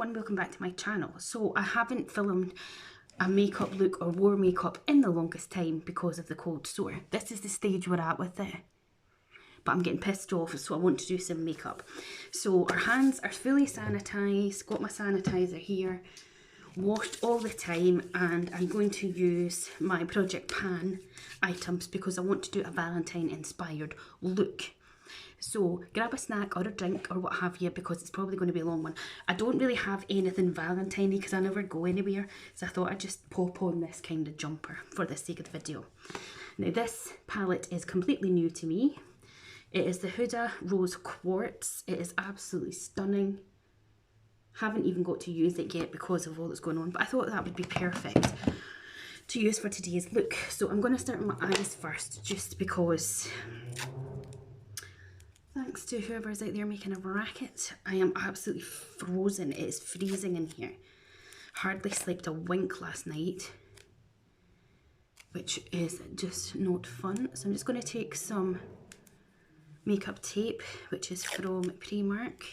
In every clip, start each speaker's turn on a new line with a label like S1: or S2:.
S1: everyone, welcome back to my channel. So I haven't filmed a makeup look or wore makeup in the longest time because of the cold sore. This is the stage we're at with it. But I'm getting pissed off, so I want to do some makeup. So our hands are fully sanitised, got my sanitizer here, washed all the time, and I'm going to use my Project Pan items because I want to do a Valentine inspired look. So grab a snack or a drink or what have you, because it's probably going to be a long one. I don't really have anything Valentine-y because I never go anywhere, so I thought I'd just pop on this kind of jumper for the sake of the video. Now this palette is completely new to me. It is the Huda Rose Quartz. It is absolutely stunning. Haven't even got to use it yet because of all that's going on, but I thought that would be perfect to use for today's look. So I'm going to start with my eyes first, just because, thanks to whoever's out there making a racket, I am absolutely frozen. It is freezing in here. Hardly slept a wink last night, which is just not fun. So I'm just going to take some makeup tape, which is from Primark.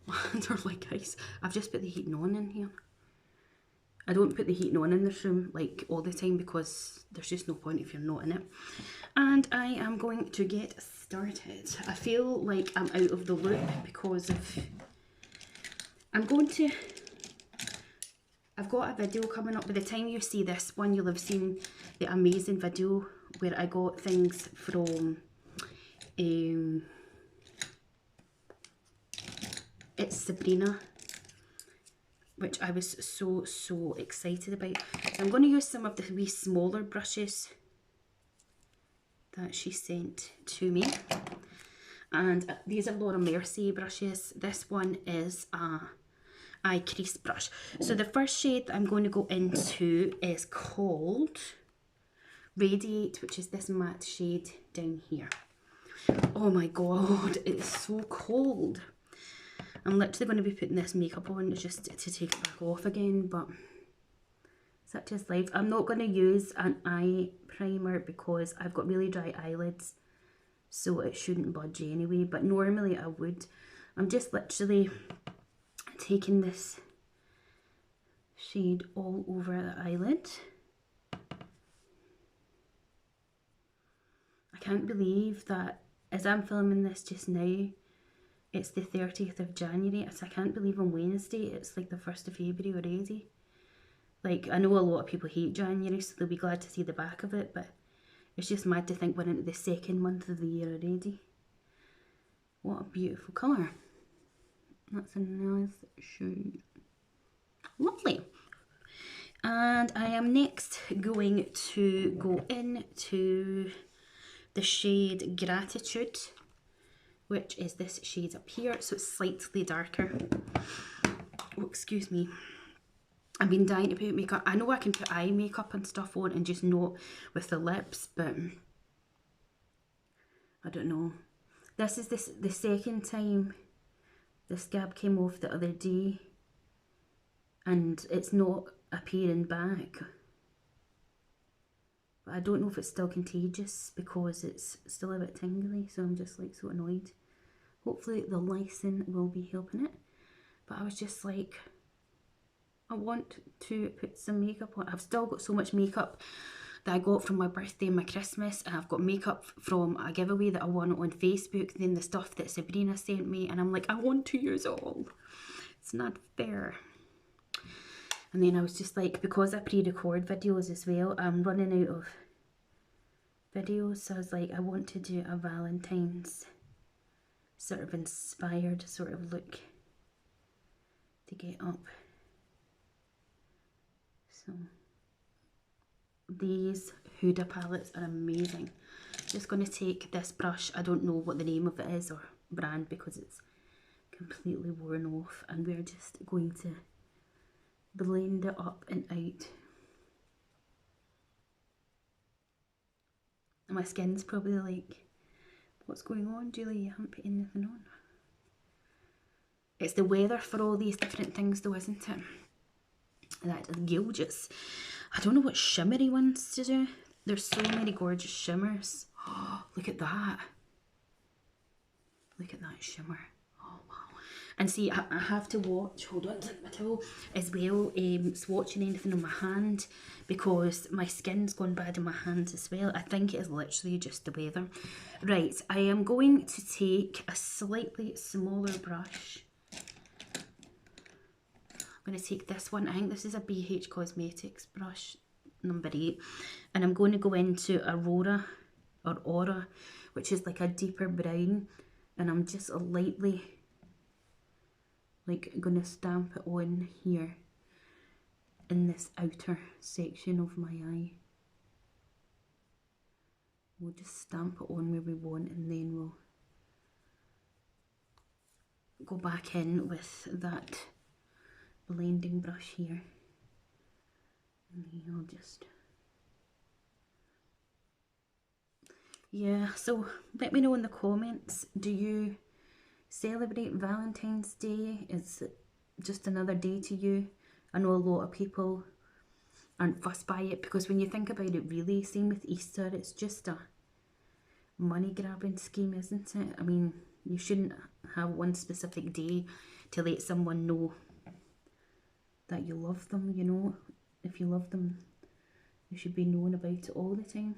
S1: My hands are like ice. I've just put the heating on in here. I don't put the heating on in this room like all the time because there's just no point if you're not in it. And I am going to get started. I feel like I'm out of the loop because of, I've got a video coming up. By the time you see this one, you'll have seen the amazing video where I got things from it's Sabrina, which I was so excited about. So I'm going to use some of the wee smaller brushes that she sent to me, and these are Laura Mercier brushes. This one is a eye crease brush. So the first shade that I'm going to go into is called Radiate, which is this matte shade down here. Oh my god, it's so cold. I'm literally going to be putting this makeup on just to take it back off again, but such is life. I'm not going to use an eye primer because I've got really dry eyelids, so it shouldn't budge anyway, but normally I would. I'm just literally taking this shade all over the eyelid. I can't believe that as I'm filming this just now, it's the 30th of January, so I can't believe on Wednesday it's like the 1st of February already. Like, I know a lot of people hate January, so they'll be glad to see the back of it, but it's just mad to think we're into the second month of the year already. What a beautiful colour. That's a nice shade. Lovely. And I am next going to go into the shade Gratitude, which is this shade up here, so it's slightly darker. Oh, excuse me. I've been dying to put makeup. I know I can put eye makeup and stuff on and just not with the lips, but I don't know. This is the second time the scab came off the other day, and it's not appearing back. But I don't know if it's still contagious because it's still a bit tingly, so I'm just like so annoyed. Hopefully the lysine will be helping it. But I was just like, I want to put some makeup on. I've still got so much makeup that I got from my birthday and my Christmas, and I've got makeup from a giveaway that I won on Facebook, then the stuff that Sabrina sent me, and I'm like, I want to use it all. It's not fair. And then I was just like, because I pre-record videos as well, I'm running out of videos, so I was like, I want to do a Valentine's sort of inspired sort of look to get up. So these Huda palettes are amazing. Just going to take this brush, I don't know what the name of it is or brand because it's completely worn off, and we're just going to blend it up and out. And my skin's probably like, what's going on, Julie? You haven't put anything on. It's the weather for all these different things though, isn't it? That is gorgeous. I don't know what shimmery ones to do. There's so many gorgeous shimmers. Oh, look at that. Look at that shimmer. Oh wow. And see, I have to watch, hold on to my towel, as well, swatching anything on my hand, because my skin's gone bad in my hands as well. I think it is literally just the weather. Right, I am going to take a slightly smaller brush. I'm going to take this one. I think this is a BH Cosmetics brush, number 8. And I'm going to go into Aurora, or Aura, which is like a deeper brown. And I'm just lightly, like, going to stamp it on here in this outer section of my eye. We'll just stamp it on where we want, and then we'll go back in with that blending brush here. And then I'll just... Yeah, so let me know in the comments, do you celebrate Valentine's Day? Is it just another day to you? I know a lot of people aren't fussed by it, because when you think about it, really, same with Easter, it's just a money grabbing scheme, isn't it? I mean, you shouldn't have one specific day to let someone know that you love them, you know. If you love them, you should be known about it all the time.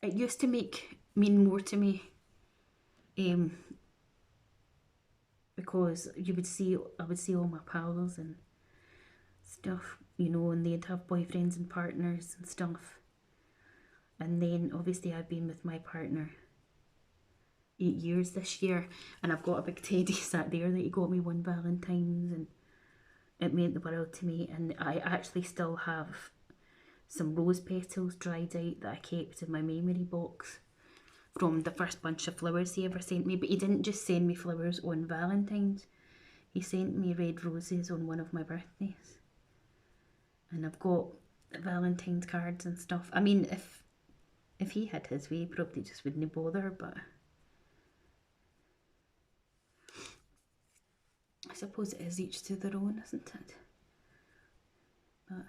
S1: It used to mean more to me, because I would see all my pals and stuff, you know, and they'd have boyfriends and partners and stuff. And then obviously I've been with my partner 8 years this year, and I've got a big teddy sat there that he got me one Valentine's, and it meant the world to me. And I actually still have some rose petals dried out that I kept in my memory box from the first bunch of flowers he ever sent me. But he didn't just send me flowers on Valentine's, he sent me red roses on one of my birthdays. And I've got Valentine's cards and stuff. I mean, if he had his way, he probably just wouldn't bother, but I suppose it is each to their own, isn't it? But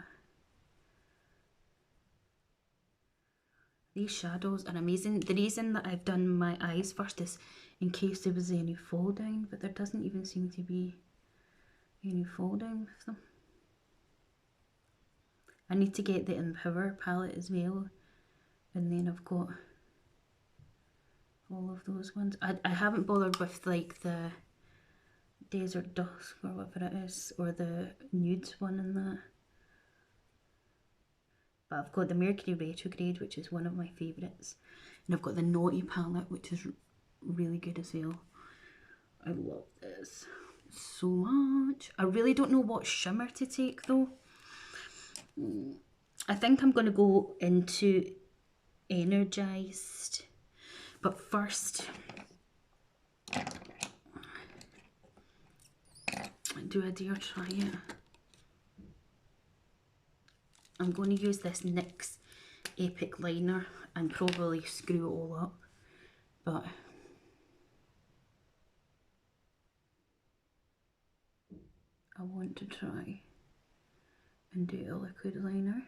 S1: these shadows are amazing. The reason that I've done my eyes first is in case there was any fall down, but there doesn't even seem to be any fall down with them. I need to get the Empower palette as well, and then I've got all of those ones. I haven't bothered with like the Desert Dusk or whatever it is, or the nude one in that. But I've got the Mercury Retrograde, which is one of my favourites. And I've got the Naughty palette, which is really good as well. I love this so much. I really don't know what shimmer to take though. I think I'm going to go into Energized. But first, do I dare try it? I'm going to use this NYX Epic Liner and probably screw it all up, but I want to try and do a liquid liner.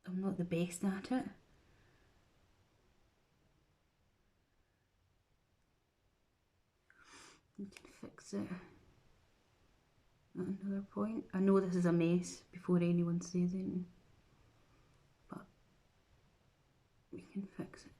S1: I'm not the best at it. You can fix it at another point. I know this is a mess before anyone says anything, but we can fix it.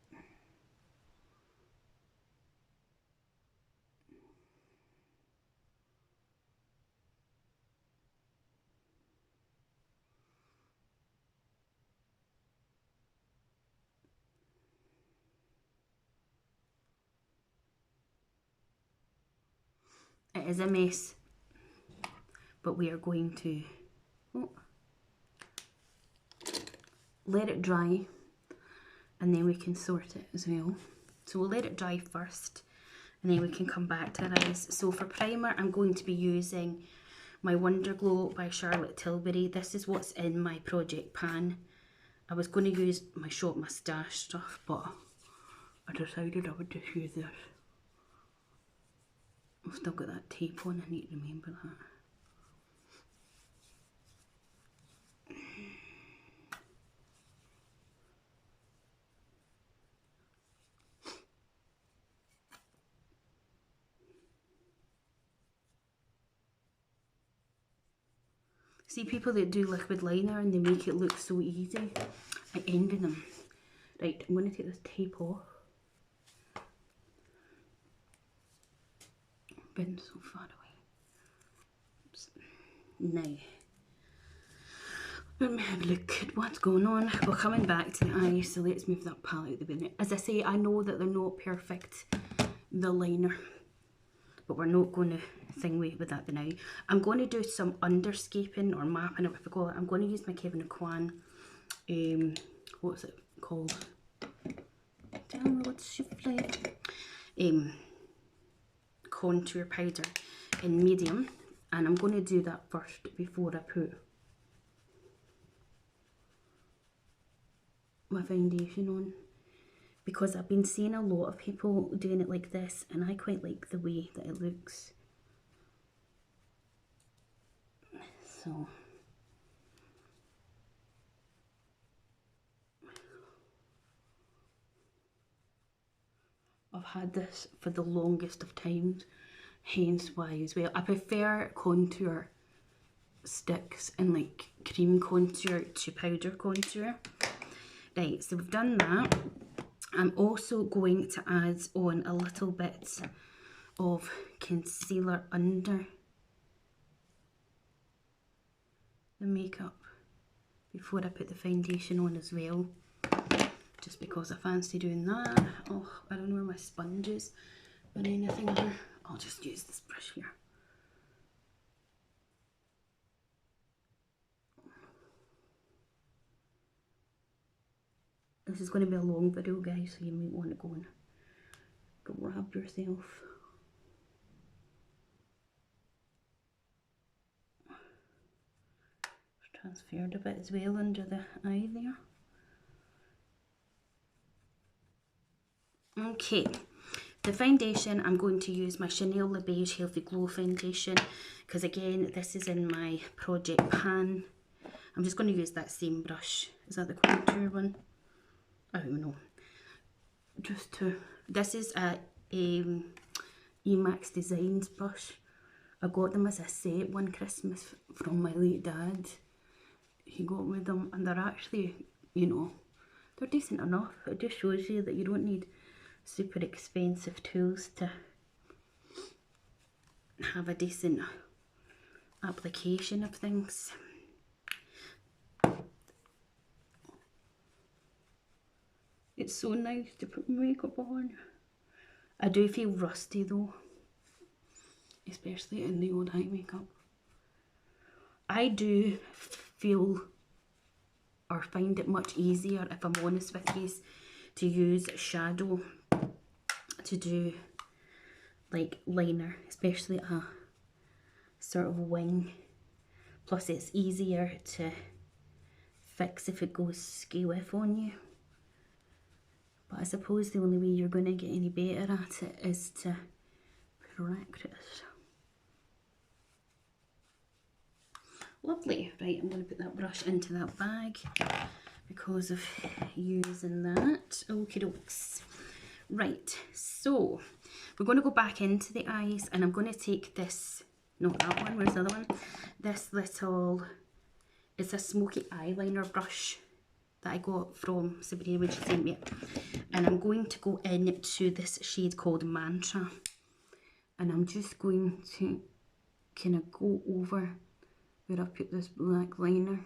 S1: It is a mess, but we are going to let it dry, and then we can sort it as well. So we'll let it dry first, and then we can come back to our eyes. So for primer, I'm going to be using my Wonder Glow by Charlotte Tilbury. This is what's in my project pan. I was going to use my Shop Moustache stuff, but I decided I would just use this. I've still got that tape on, I need to remember that. See people that do liquid liner and they make it look so easy. I envy them. Right, I'm going to take this tape off. Been so far away. Oops. Now, let me have a look at what's going on. We're coming back to the eyes, so let's move that palette out the way. As I say, I know that they're not perfect, the liner, but we're not going to thingy with that now. I'm going to do some underscaping or mapping, or whatever you call it. I'm going to use my Kevin Kwan, what's it called? Tell me what's your flavour? Contour powder in medium, and I'm going to do that first before I put my foundation on, because I've been seeing a lot of people doing it like this and I quite like the way that it looks. So I've had this for the longest of times, hence why as well. I prefer contour sticks and like cream contour to powder contour. Right, so we've done that. I'm also going to add on a little bit of concealer under the makeup before I put the foundation on as well, just because I fancy doing that. Oh, I don't know where my sponge is or anything here. I'll just use this brush here. This is going to be a long video, guys, so you might want to go and grab yourself. Transferred a bit as well under the eye there. Okay, the foundation, I'm going to use my Chanel Le Beige Healthy Glow foundation, because again, this is in my project pan. I'm just going to use that same brush. Is that the contour one? I don't know. Just to, this is a Emax Designs brush. I got them as a set one Christmas from my late dad. He got me them, and they're actually, you know, they're decent enough. It just shows you that you don't need super expensive tools to have a decent application of things. It's so nice to put makeup on. I do feel rusty though, especially in the old eye makeup. I do feel or find it much easier, if I'm honest with you, to use shadow to do like liner, especially a sort of wing. Plus it's easier to fix if it goes skew-off on you. But I suppose the only way you're going to get any better at it is to practice. Lovely. Right, I'm going to put that brush into that bag because of using that. Okie dokes. Right, so we're going to go back into the eyes, and I'm going to take this, not that one, where's the other one? This little, it's a smoky eyeliner brush that I got from Sabrina when she sent me it. And I'm going to go into this shade called Mantra. And I'm just going to kind of go over where I put this black liner.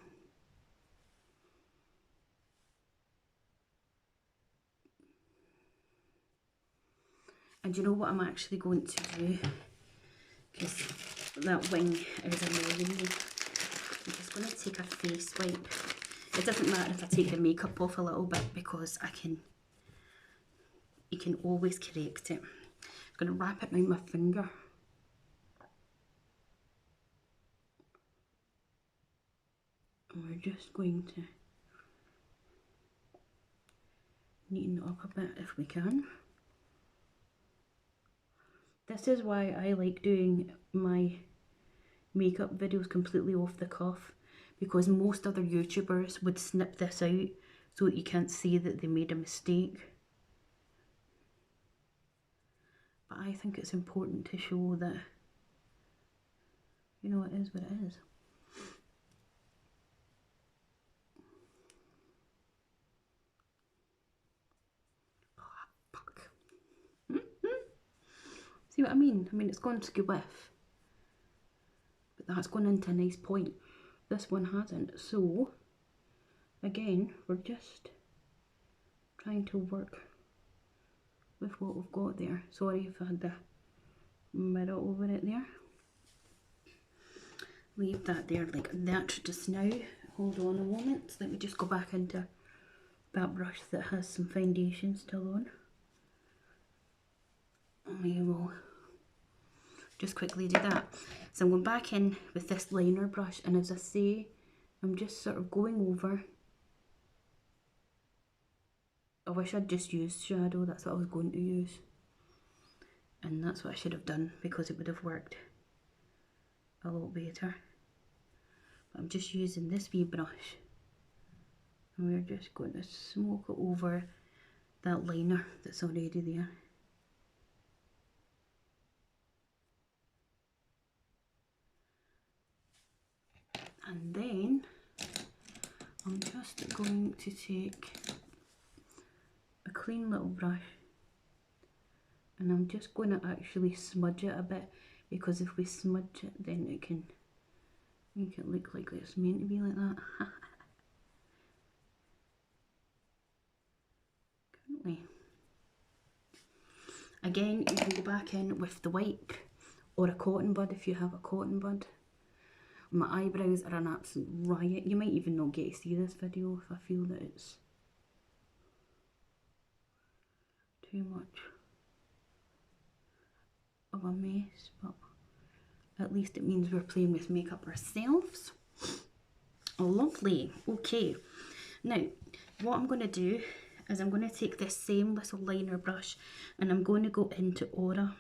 S1: And you know what I'm actually going to do? Because that wing is annoying me. I'm just going to take a face wipe. It doesn't matter if I take the makeup off a little bit, because you can always correct it. I'm going to wrap it around my finger. And we're just going to neaten it up a bit if we can. This is why I like doing my makeup videos completely off the cuff, because most other YouTubers would snip this out so that you can't see that they made a mistake. But I think it's important to show that, you know, it is what it is. Fuck. See what I mean? I mean, it's gone to whiff, but that's gone into a nice point. This one hasn't. So, again, we're just trying to work with what we've got there. Sorry if I had the mirror over it there. Leave that there like that just now. Hold on a moment. Let me just go back into that brush that has some foundation still on. We will just quickly do that. So I'm going back in with this liner brush, and as I say, I'm just sort of going over. I wish I'd just used shadow, that's what I was going to use. And that's what I should have done, because it would have worked a lot better. But I'm just using this wee brush, and we're just going to smoke it over that liner that's already there. And then I'm just going to take a clean little brush, and I'm just going to actually smudge it a bit, because if we smudge it, then it can make it look like it's meant to be like that. Can't we? Again, you can go back in with the wipe or a cotton bud if you have a cotton bud. My eyebrows are an absolute riot. You might even not get to see this video if I feel that it's too much of a mess, but at least it means we're playing with makeup ourselves. Oh, lovely. Okay, now what I'm going to do is I'm going to take this same little liner brush, and I'm going to go into Aura,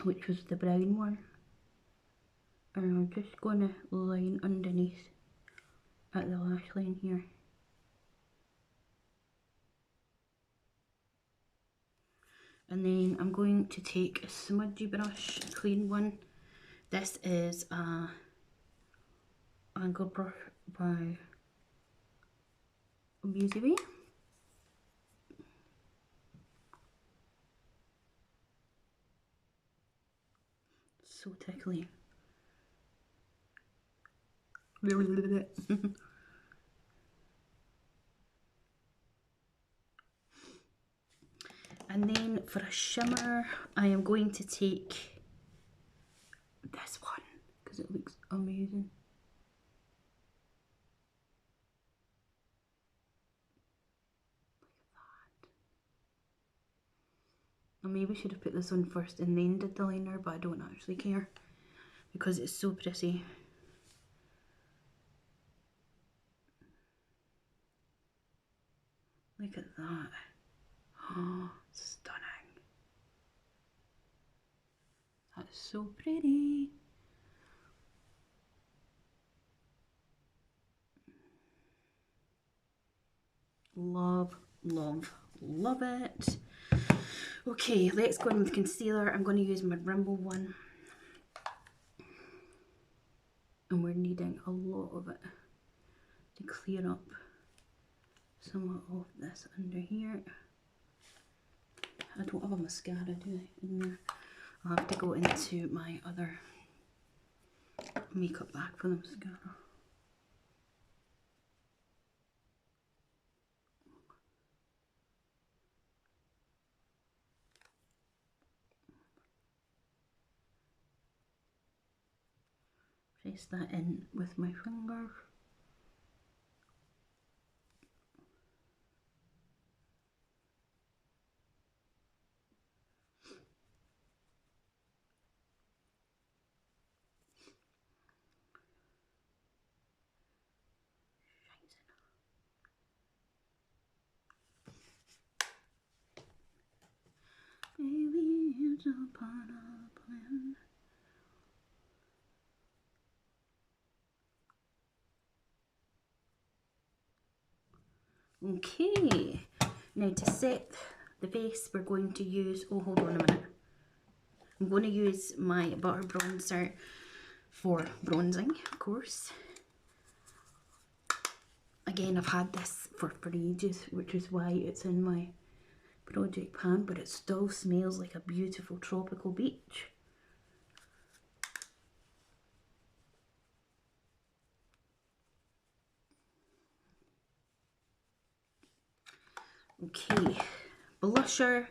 S1: which was the brown one, and I'm just going to line underneath at the lash line here. And then I'm going to take a smudgy brush, a clean one. This is a angle brush by Musically. So tickly. And then for a shimmer, I am going to take this one because it looks amazing. Look at that. I maybe should have put this on first and then did the liner, but I don't actually care because it's so pretty. Look at that. Oh, stunning. That's so pretty. Love, love, love it. Okay, let's go in with concealer. I'm going to use my Rimble one. And we're needing a lot of it to clear up some of this under here. I don't have a mascara, do I, in there? I'll have to go into my other makeup bag for the mascara. Press that in with my finger. Baby, upon a plan. Okay, now to set the base, we're going to use, oh hold on a minute, I'm going to use my butter bronzer for bronzing, of course. Again, I've had this for ages, which is why it's in my project pan, but it still smells like a beautiful tropical beach. Okay, blusher.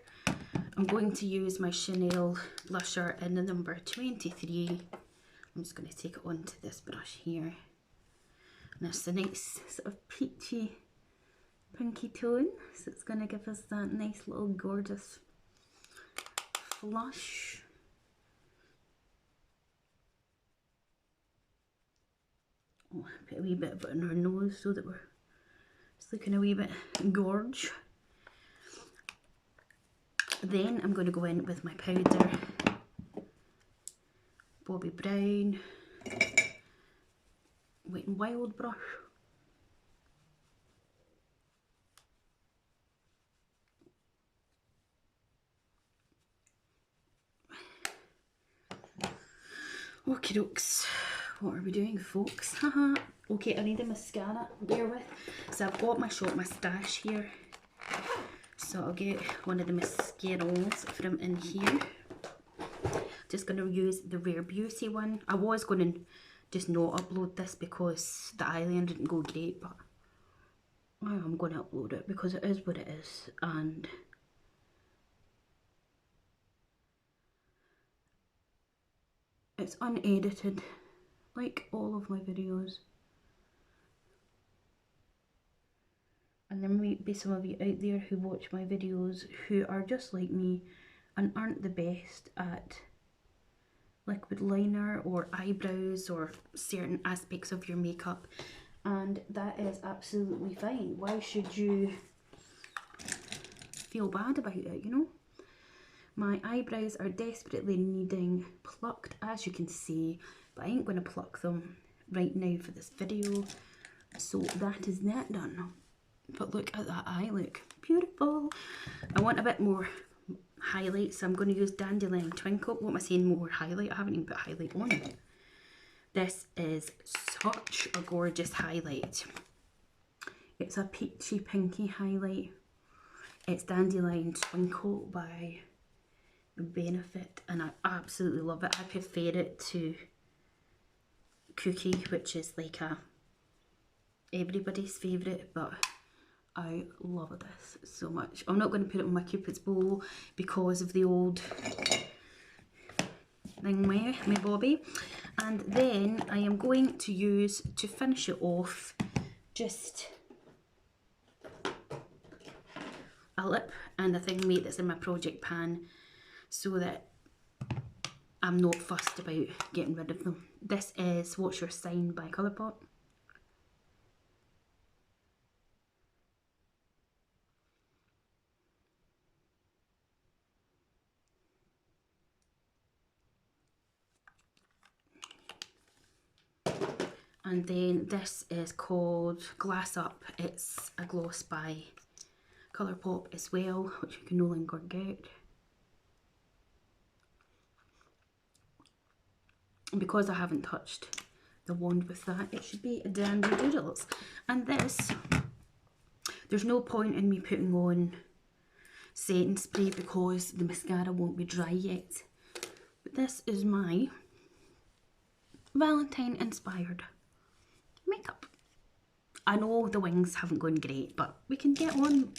S1: I'm going to use my Chanel blusher in the number 23. I'm just going to take it onto this brush here. And it's a nice sort of peachy, pinky tone. So it's going to give us that nice little gorgeous flush. Oh, put a wee bit of it on our nose so that we're just looking a wee bit gorge. Then I'm going to go in with my powder, Bobbi Brown, Wet n Wild brush. Okie dokes, what are we doing, folks? Haha. Okay, I need a mascara, bear with. So I've got my short moustache here. So I'll get one of the mascaras from in here. Just going to use the Rare Beauty one. I was going to just not upload this because the eyeliner didn't go great, but I'm going to upload it because it is what it is. And it's unedited, like all of my videos. And there might be some of you out there who watch my videos who are just like me and aren't the best at liquid liner or eyebrows or certain aspects of your makeup, and that is absolutely fine. Why should you feel bad about it, you know? My eyebrows are desperately needing plucked, as you can see, but I ain't going to pluck them right now for this video, so that is that done. But look at that eye look, beautiful. I want a bit more highlight, so I'm going to use Dandelion Twinkle. What am I saying, more highlight? I haven't even put highlight on it. This is such a gorgeous highlight. It's a peachy pinky highlight. It's Dandelion Twinkle by Benefit, and I absolutely love it. I prefer it to Cookie, which is like a everybody's favourite, but I love this so much. I'm not going to put it on my Cupid's bow because of the old thing, my Bobby. And then I am going to use, to finish it off, just a lip and a thing mate that's in my project pan, so that I'm not fussed about getting rid of them. This is What's Your Sign by Colourpop. And then this is called Glass Up. It's a gloss by Colourpop as well, which you can no longer get. And because I haven't touched the wand with that, it should be a dandy doodles. And this, there's no point in me putting on setting spray because the mascara won't be dry yet. But this is my Valentine inspired makeup. I know the wings haven't gone great, but we can get on.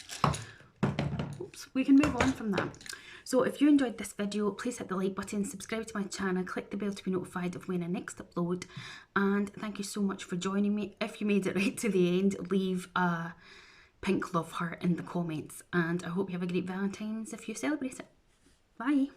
S1: Oops, we can move on from that. So if you enjoyed this video, please hit the like button, subscribe to my channel, click the bell to be notified of when I next upload, and thank you so much for joining me. If you made it right to the end, leave a pink love heart in the comments, and I hope you have a great Valentine's if you celebrate it. Bye.